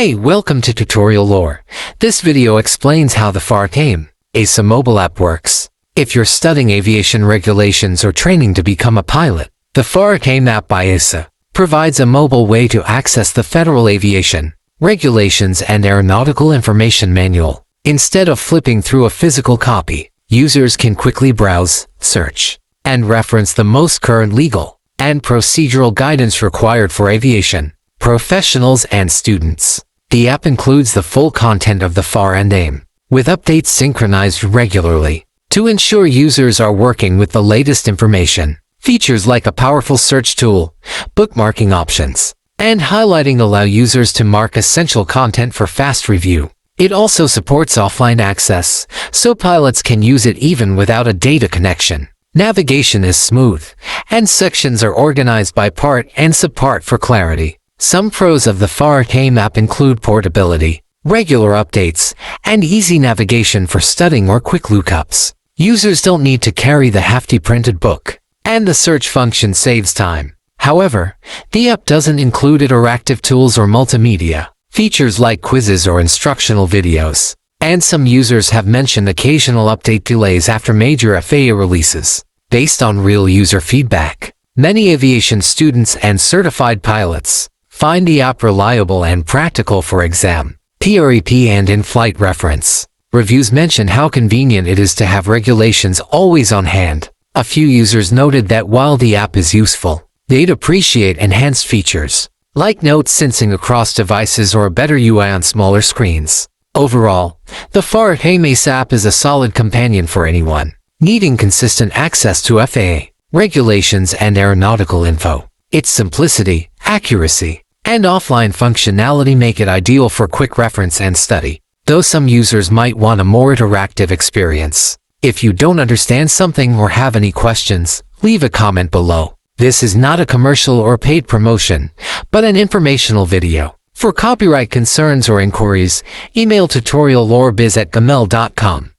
Hey, welcome to Tutorial Lore. This video explains how the FAR ASA mobile app works. If you're studying aviation regulations or training to become a pilot, the FAR app by ASA provides a mobile way to access the Federal Aviation Regulations and Aeronautical Information Manual. Instead of flipping through a physical copy, users can quickly browse, search, and reference the most current legal and procedural guidance required for aviation professionals and students. The app includes the full content of the FAR and AIM, with updates synchronized regularly to ensure users are working with the latest information. Features like a powerful search tool, bookmarking options, and highlighting allow users to mark essential content for fast review. It also supports offline access, so pilots can use it even without a data connection. Navigation is smooth, and sections are organized by part and subpart for clarity. Some pros of the FAR app include portability, regular updates, and easy navigation for studying or quick lookups. Users don't need to carry the hefty printed book, and the search function saves time. However, the app doesn't include interactive tools or multimedia features like quizzes or instructional videos, and some users have mentioned occasional update delays after major FAA releases. Based on real user feedback, many aviation students and certified pilots find the app reliable and practical for exam, prep and in-flight reference. Reviews mention how convenient it is to have regulations always on hand. A few users noted that while the app is useful, they'd appreciate enhanced features, like note syncing across devices or a better UI on smaller screens. Overall, the FAR ASA app is a solid companion for anyone needing consistent access to FAA regulations and aeronautical info. Its simplicity, accuracy, and offline functionality make it ideal for quick reference and study, though some users might want a more interactive experience. If you don't understand something or have any questions, leave a comment below. This is not a commercial or paid promotion, but an informational video. For copyright concerns or inquiries, email tutoriallorebiz@gmail.com.